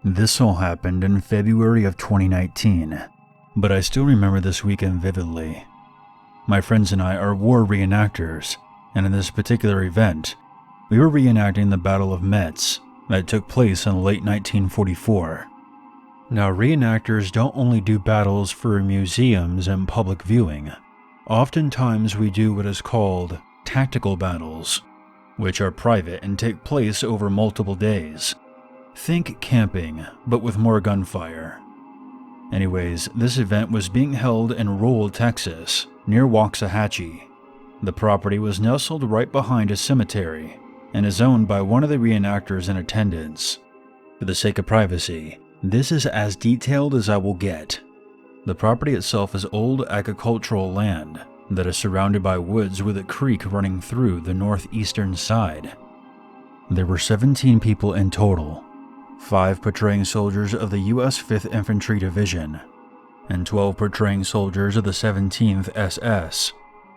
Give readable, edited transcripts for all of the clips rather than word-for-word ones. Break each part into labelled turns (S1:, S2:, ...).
S1: This all happened in February of 2019, but I still remember this weekend vividly. My friends and I are war reenactors, and in this particular event, we were reenacting the Battle of Metz that took place in late 1944. Now, reenactors don't only do battles for museums and public viewing. Oftentimes we do what is called tactical battles, which are private and take place over multiple days. Think camping, but with more gunfire. Anyways, this event was being held in rural Texas, near Waxahachie. The property was nestled right behind a cemetery and is owned by one of the reenactors in attendance. For the sake of privacy, this is as detailed as I will get. The property itself is old agricultural land that is surrounded by woods with a creek running through the northeastern side. There were 17 people in total, 5 portraying soldiers of the U.S. 5th Infantry Division, and 12 portraying soldiers of the 17th SS,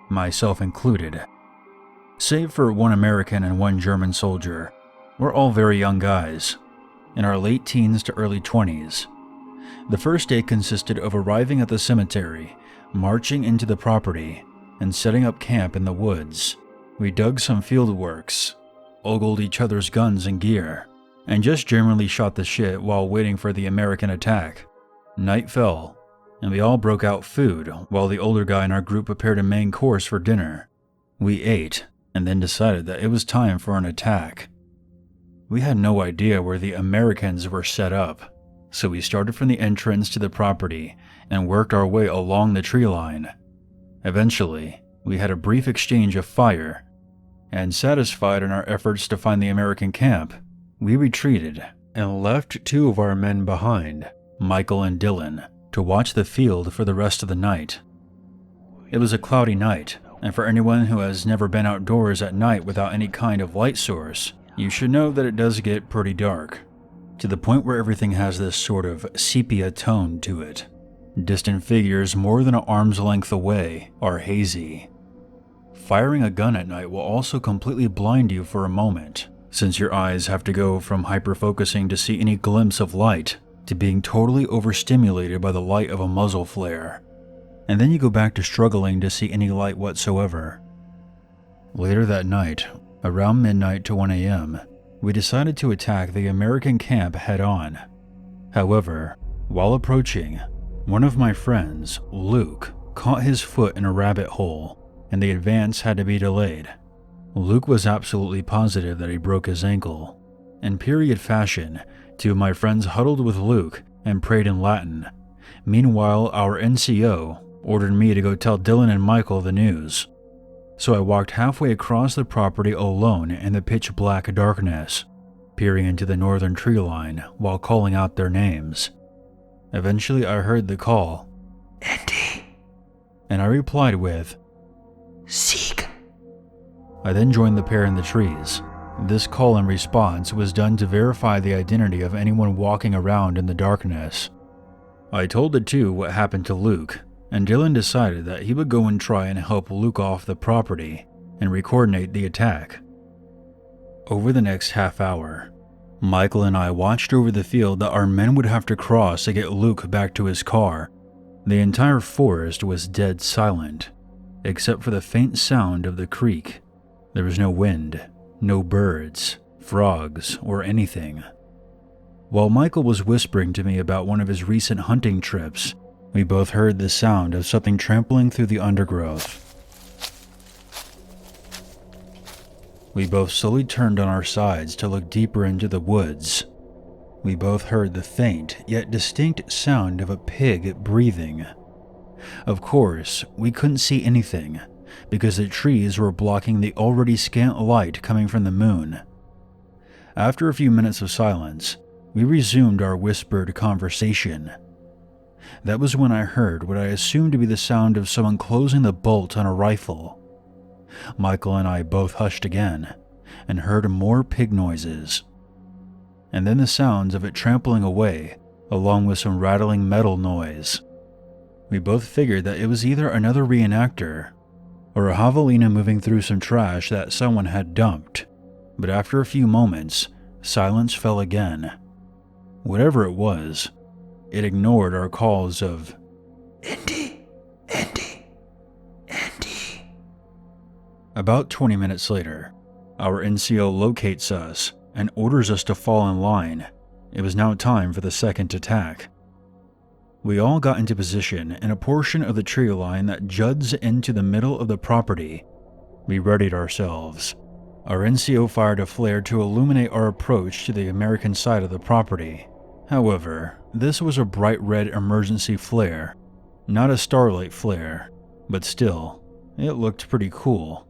S1: myself included. Save for 1 American and 1 German soldier, we're all very young guys, in our late teens to early 20s. The first day consisted of arriving at the cemetery, marching into the property, and setting up camp in the woods. We dug some field works, ogled each other's guns and gear, and just generally shot the shit while waiting for the American attack. Night fell, and we all broke out food while the older guy in our group prepared a main course for dinner. We ate, and then decided that it was time for an attack. We had no idea where the Americans were set up, so we started from the entrance to the property and worked our way along the tree line. Eventually, we had a brief exchange of fire, and satisfied in our efforts to find the American camp, we retreated and left 2 of our men behind, Michael and Dylan, to watch the field for the rest of the night. It was a cloudy night, and for anyone who has never been outdoors at night without any kind of light source, you should know that it does get pretty dark, to the point where everything has this sort of sepia tone to it. Distant figures more than an arm's length away are hazy. Firing a gun at night will also completely blind you for a moment, since your eyes have to go from hyperfocusing to see any glimpse of light to being totally overstimulated by the light of a muzzle flare, and then you go back to struggling to see any light whatsoever. Later that night, around midnight to 1 a.m., we decided to attack the American camp head-on. However, while approaching, one of my friends, Luke, caught his foot in a rabbit hole, and the advance had to be delayed. Luke was absolutely positive that he broke his ankle. In period fashion, 2 of my friends huddled with Luke and prayed in Latin. Meanwhile, our NCO ordered me to go tell Dylan and Michael the news. So I walked halfway across the property alone in the pitch black darkness, peering into the northern tree line while calling out their names. Eventually I heard the call, "Indy," and I replied with, "Seek." I then joined the pair in the trees. This call and response was done to verify the identity of anyone walking around in the darkness. I told the 2 what happened to Luke, and Dylan decided that he would go and try and help Luke off the property and recoordinate the attack. Over the next half hour, Michael and I watched over the field that our men would have to cross to get Luke back to his car. The entire forest was dead silent, except for the faint sound of the creek. There was no wind, no birds, frogs, or anything. While Michael was whispering to me about one of his recent hunting trips, we both heard the sound of something trampling through the undergrowth. We both slowly turned on our sides to look deeper into the woods. We both heard the faint yet distinct sound of a pig breathing. Of course, we couldn't see anything, because the trees were blocking the already scant light coming from the moon. After a few minutes of silence, we resumed our whispered conversation. That was when I heard what I assumed to be the sound of someone closing the bolt on a rifle. Michael and I both hushed again, and heard more pig noises. And then the sounds of it trampling away, along with some rattling metal noise. We both figured that it was either another reenactor, or a javelina moving through some trash that someone had dumped. But after a few moments, silence fell again. Whatever it was, it ignored our calls of
S2: Indy, Indy, Indy.
S1: About 20 minutes later, our NCO locates us and orders us to fall in line. It was now time for the second attack. We all got into position in a portion of the tree line that juts into the middle of the property. We readied ourselves. Our NCO fired a flare to illuminate our approach to the American side of the property. However, this was a bright red emergency flare, not a starlight flare, but still, it looked pretty cool.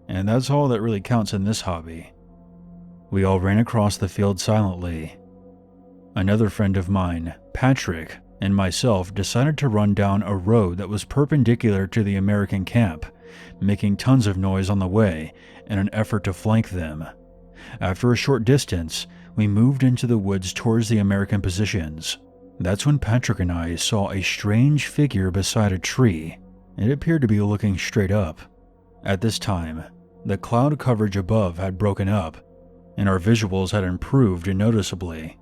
S1: And that's all that really counts in this hobby. We all ran across the field silently. Another friend of mine, Patrick, and myself decided to run down a road that was perpendicular to the American camp, making tons of noise on the way in an effort to flank them. After a short distance, we moved into the woods towards the American positions. That's when Patrick and I saw a strange figure beside a tree. It appeared to be looking straight up. At this time, the cloud coverage above had broken up, and our visuals had improved noticeably.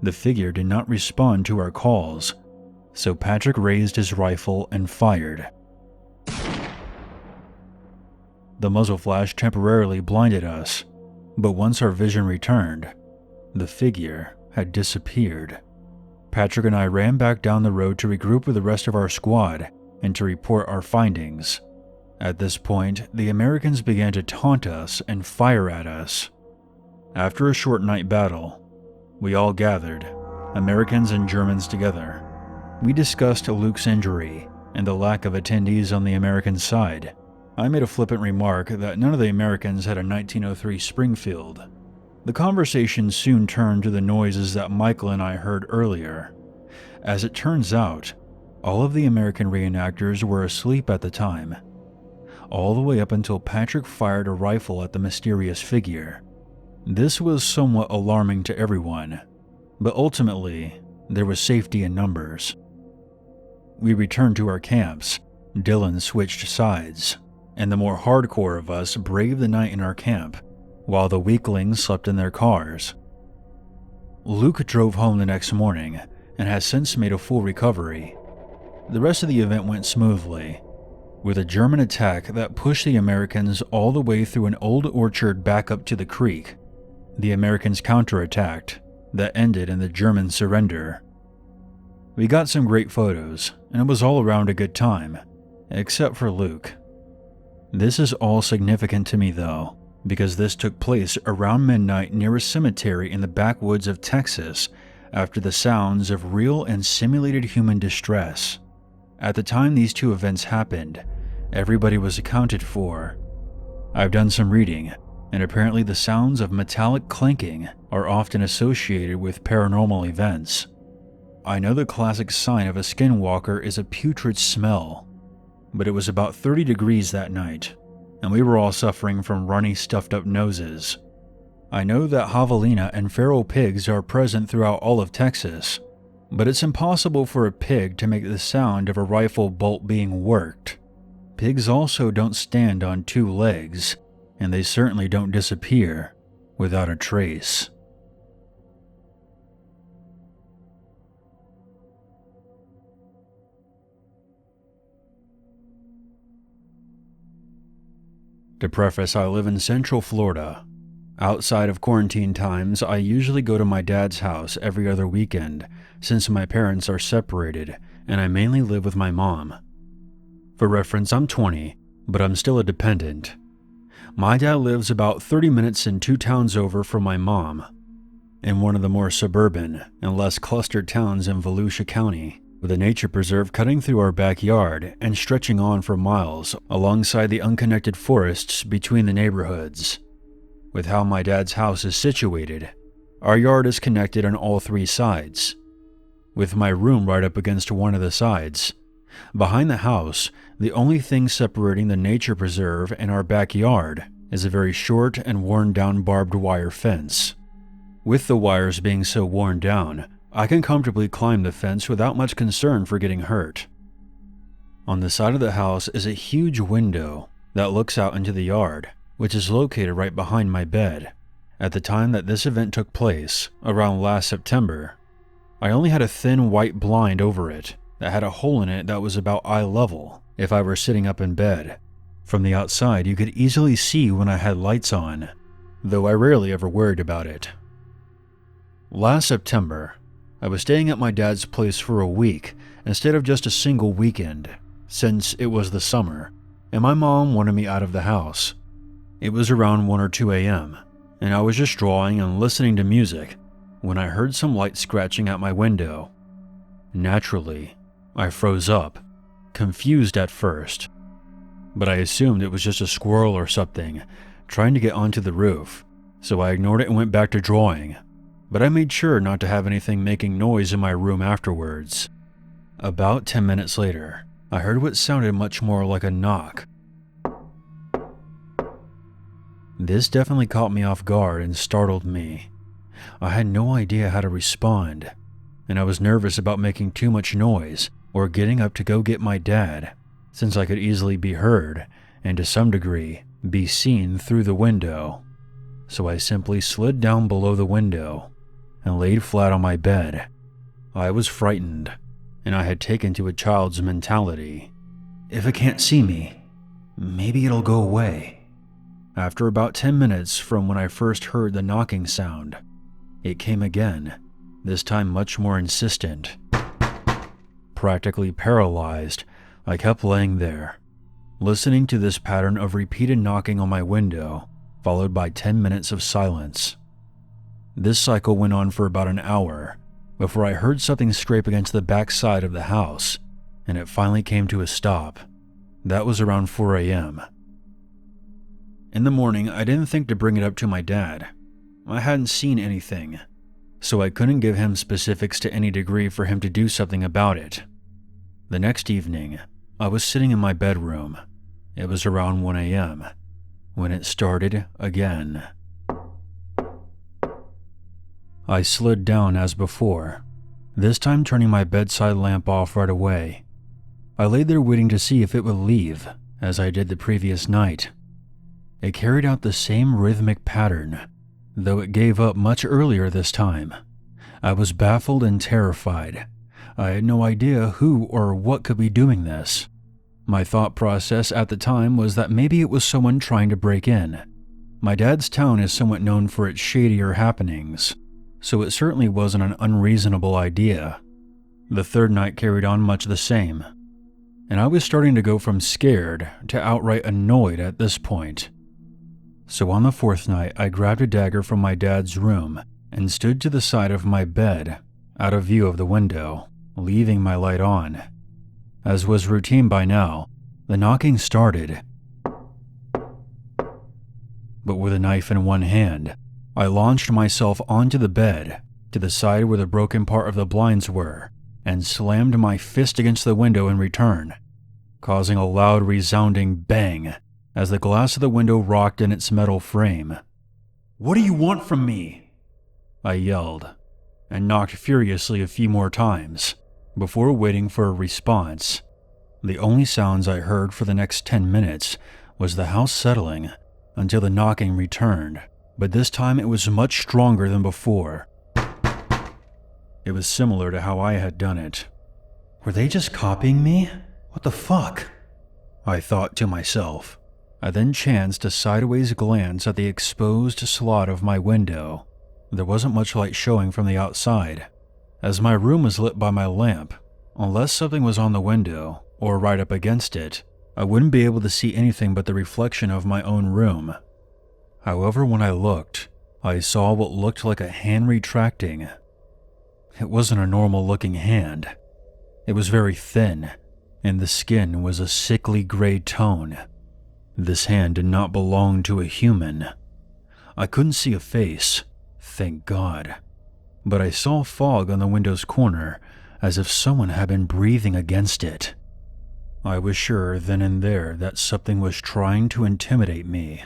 S1: The figure did not respond to our calls, so Patrick raised his rifle and fired. The muzzle flash temporarily blinded us, but once our vision returned, the figure had disappeared. Patrick and I ran back down the road to regroup with the rest of our squad and to report our findings. At this point, the Americans began to taunt us and fire at us. After a short night battle, we all gathered, Americans and Germans together. We discussed Luke's injury and the lack of attendees on the American side. I made a flippant remark that none of the Americans had a 1903 Springfield. The conversation soon turned to the noises that Michael and I heard earlier. As it turns out, all of the American reenactors were asleep at the time, all the way up until Patrick fired a rifle at the mysterious figure. This was somewhat alarming to everyone, but ultimately, there was safety in numbers. We returned to our camps. Dylan switched sides, and the more hardcore of us braved the night in our camp, while the weaklings slept in their cars. Luke drove home the next morning and has since made a full recovery. The rest of the event went smoothly, with a German attack that pushed the Americans all the way through an old orchard back up to the creek. The Americans counterattacked, that ended in the German surrender. We got some great photos, and it was all around a good time, except for Luke. This is all significant to me though, because this took place around midnight near a cemetery in the backwoods of Texas after the sounds of real and simulated human distress. At the time these two events happened, everybody was accounted for. I've done some reading, and apparently the sounds of metallic clanking are often associated with paranormal events. I know the classic sign of a skinwalker is a putrid smell, but it was about 30 degrees that night, and we were all suffering from runny, stuffed-up noses. I know that javelina and feral pigs are present throughout all of Texas, but it's impossible for a pig to make the sound of a rifle bolt being worked. Pigs also don't stand on two legs, and they certainly don't disappear without a trace. To preface, I live in Central Florida. Outside of quarantine times, I usually go to my dad's house every other weekend, since my parents are separated and I mainly live with my mom. For reference, I'm 20, but I'm still a dependent. My dad lives about 30 minutes and 2 towns over from my mom, in one of the more suburban and less clustered towns in Volusia County, with a nature preserve cutting through our backyard and stretching on for miles alongside the unconnected forests between the neighborhoods. With how my dad's house is situated, our yard is connected on all 3 sides, with my room right up against one of the sides. Behind the house, the only thing separating the nature preserve and our backyard is a very short and worn-down barbed wire fence. With the wires being so worn down, I can comfortably climb the fence without much concern for getting hurt. On the side of the house is a huge window that looks out into the yard, which is located right behind my bed. At the time that this event took place, around last September, I only had a thin white blind over it that had a hole in it that was about eye level if I were sitting up in bed. From the outside, you could easily see when I had lights on, though I rarely ever worried about it. Last September, I was staying at my dad's place for a week instead of just a single weekend, since it was the summer, and my mom wanted me out of the house. It was around 1 or 2 a.m., and I was just drawing and listening to music when I heard some light scratching at my window. Naturally, I froze up, confused at first, but I assumed it was just a squirrel or something trying to get onto the roof, so I ignored it and went back to drawing, but I made sure not to have anything making noise in my room afterwards. About 10 minutes later, I heard what sounded much more like a knock. This definitely caught me off guard and startled me. I had no idea how to respond, and I was nervous about making too much noise or getting up to go get my dad, since I could easily be heard and to some degree be seen through the window. So I simply slid down below the window and laid flat on my bed. I was frightened, and I had taken to a child's mentality. If it can't see me, maybe it'll go away. After about 10 minutes from when I first heard the knocking sound, it came again, this time much more insistent. Practically paralyzed, I kept laying there, listening to this pattern of repeated knocking on my window, followed by 10 minutes of silence. This cycle went on for about an hour before I heard something scrape against the back side of the house, and it finally came to a stop. That was around 4 a.m. In the morning, I didn't think to bring it up to my dad. I hadn't seen anything, so I couldn't give him specifics to any degree for him to do something about it. The next evening, I was sitting in my bedroom. It was around 1 a.m. when it started again. I slid down as before, this time turning my bedside lamp off right away. I lay there waiting to see if it would leave, as I did the previous night. It carried out the same rhythmic pattern, though it gave up much earlier this time. I was baffled and terrified. I had no idea who or what could be doing this. My thought process at the time was that maybe it was someone trying to break in. My dad's town is somewhat known for its shadier happenings, so it certainly wasn't an unreasonable idea. The third night carried on much the same, and I was starting to go from scared to outright annoyed at this point. So on the fourth night, I grabbed a dagger from my dad's room and stood to the side of my bed, out of view of the window, leaving my light on. As was routine by now, the knocking started. But with a knife in one hand, I launched myself onto the bed, to the side where the broken part of the blinds were, and slammed my fist against the window in return, causing a loud resounding bang as the glass of the window rocked in its metal frame. "What do you want from me?" I yelled, and knocked furiously a few more times, before waiting for a response. The only sounds I heard for the next 10 minutes was the house settling until the knocking returned, but this time it was much stronger than before. It was similar to how I had done it. Were they just copying me? What the fuck? I thought to myself. I then chanced a sideways glance at the exposed slot of my window. There wasn't much light showing from the outside, as my room was lit by my lamp. Unless something was on the window, or right up against it, I wouldn't be able to see anything but the reflection of my own room. However, when I looked, I saw what looked like a hand retracting. It wasn't a normal-looking hand. It was very thin, and the skin was a sickly gray tone. This hand did not belong to a human. I couldn't see a face, thank God, but I saw fog on the window's corner, as if someone had been breathing against it. I was sure then and there that something was trying to intimidate me.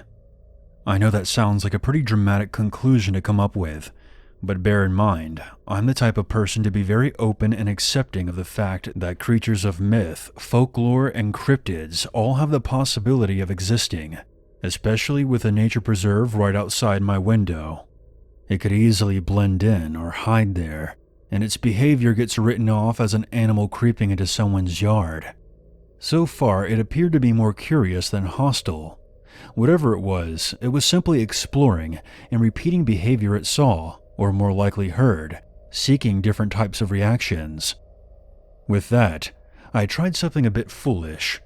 S1: I know that sounds like a pretty dramatic conclusion to come up with, but bear in mind, I'm the type of person to be very open and accepting of the fact that creatures of myth, folklore, and cryptids all have the possibility of existing, especially with a nature preserve right outside my window. It could easily blend in or hide there, and its behavior gets written off as an animal creeping into someone's yard. So far, it appeared to be more curious than hostile. Whatever it was simply exploring and repeating behavior it saw, or more likely heard, seeking different types of reactions. With that, I tried something a bit foolish.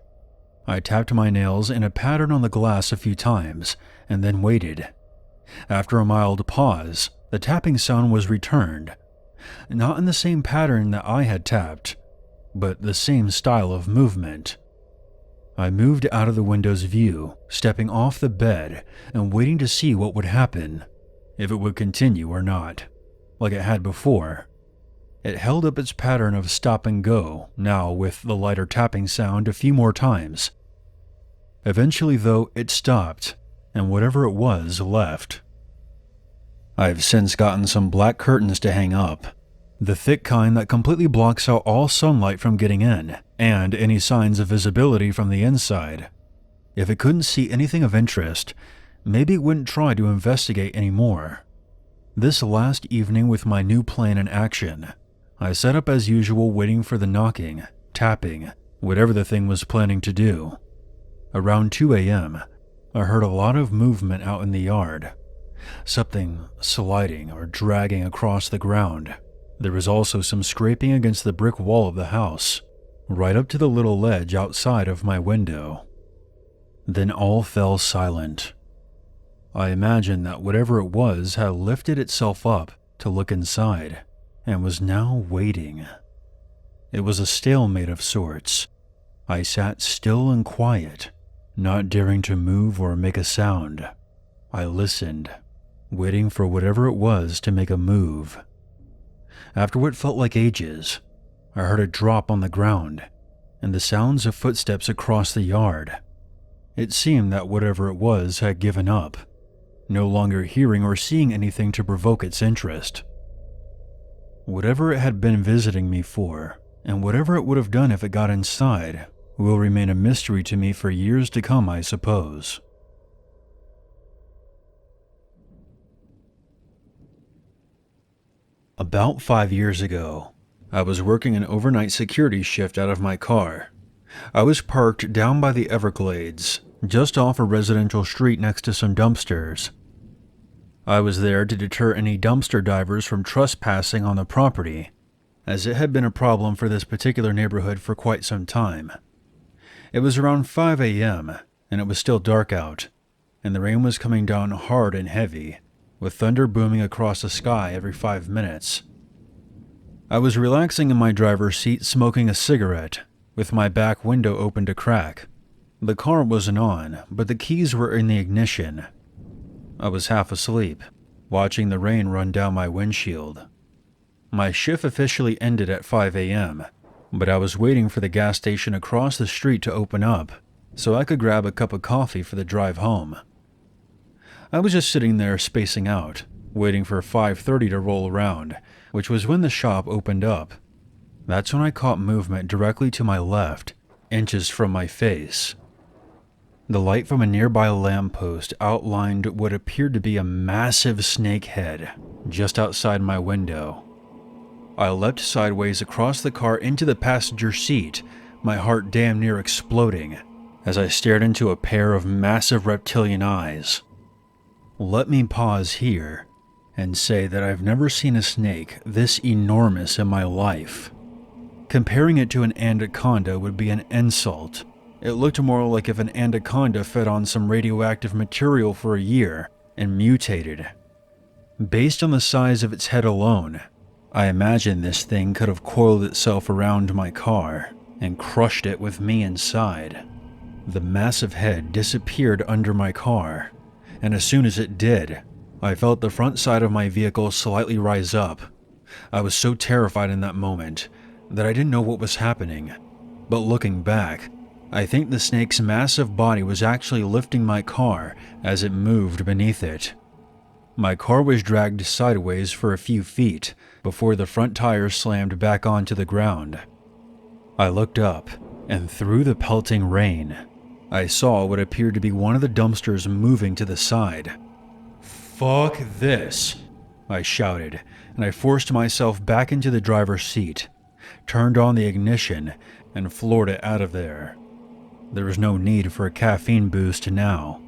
S1: I tapped my nails in a pattern on the glass a few times, and then waited. After a mild pause, the tapping sound was returned. Not in the same pattern that I had tapped, but the same style of movement. I moved out of the window's view, stepping off the bed and waiting to see what would happen, if it would continue or not, like it had before. It held up its pattern of stop and go, now with the lighter tapping sound a few more times. Eventually, though, it stopped, and whatever it was left. I've since gotten some black curtains to hang up, the thick kind that completely blocks out all sunlight from getting in, and any signs of visibility from the inside. If it couldn't see anything of interest, maybe it wouldn't try to investigate anymore. This last evening with my new plan in action, I sat up as usual waiting for the knocking, tapping, whatever the thing was planning to do. Around 2 a.m., I heard a lot of movement out in the yard. Something sliding or dragging across the ground. There was also some scraping against the brick wall of the house, right up to the little ledge outside of my window. Then all fell silent. I imagined that whatever it was had lifted itself up to look inside, and was now waiting. It was a stalemate of sorts. I sat still and quiet, not daring to move or make a sound. I listened, waiting for whatever it was to make a move. After what felt like ages, I heard a drop on the ground, and the sounds of footsteps across the yard. It seemed that whatever it was had given up, no longer hearing or seeing anything to provoke its interest. Whatever it had been visiting me for, and whatever it would have done if it got inside, will remain a mystery to me for years to come, I suppose. About 5 years ago, I was working an overnight security shift out of my car. I was parked down by the Everglades, just off a residential street next to some dumpsters. I was there to deter any dumpster divers from trespassing on the property, as it had been a problem for this particular neighborhood for quite some time. It was around 5 a.m., and it was still dark out, and the rain was coming down hard and heavy, with thunder booming across the sky every 5 minutes. I was relaxing in my driver's seat smoking a cigarette, with my back window open to crack. The car wasn't on, but the keys were in the ignition. I was half asleep, watching the rain run down my windshield. My shift officially ended at 5 a.m., but I was waiting for the gas station across the street to open up so I could grab a cup of coffee for the drive home. I was just sitting there spacing out, waiting for 5:30 to roll around, which was when the shop opened up. That's when I caught movement directly to my left, inches from my face. The light from a nearby lamppost outlined what appeared to be a massive snake head just outside my window. I leapt sideways across the car into the passenger seat, my heart damn near exploding, as I stared into a pair of massive reptilian eyes. Let me pause here and say that I've never seen a snake this enormous in my life. Comparing it to an anaconda would be an insult. It looked more like if an anaconda fed on some radioactive material for a year and mutated. Based on the size of its head alone, I imagine this thing could have coiled itself around my car and crushed it with me inside. The massive head disappeared under my car, and as soon as it did, I felt the front side of my vehicle slightly rise up. I was so terrified in that moment that I didn't know what was happening, but looking back, I think the snake's massive body was actually lifting my car as it moved beneath it. My car was dragged sideways for a few feet before the front tires slammed back onto the ground. I looked up, and through the pelting rain, I saw what appeared to be one of the dumpsters moving to the side. "Fuck this," I shouted, and I forced myself back into the driver's seat, turned on the ignition, and floored it out of there. There was no need for a caffeine boost now.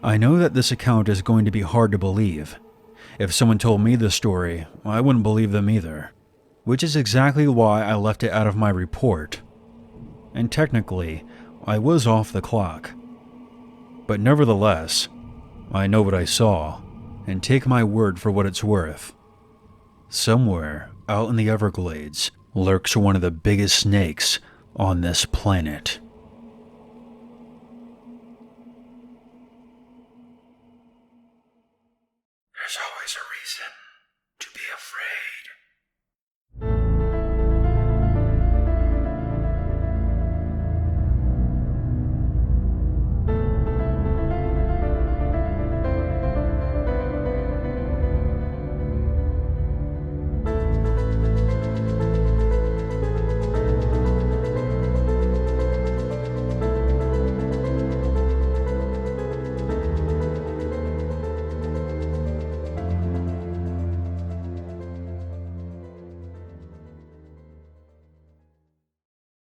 S1: I know that this account is going to be hard to believe. If someone told me this story, I wouldn't believe them either, which is exactly why I left it out of my report. And technically, I was off the clock. But nevertheless, I know what I saw, and take my word for what it's worth. Somewhere out in the Everglades lurks one of the biggest snakes on this planet.
S2: There's always a reason.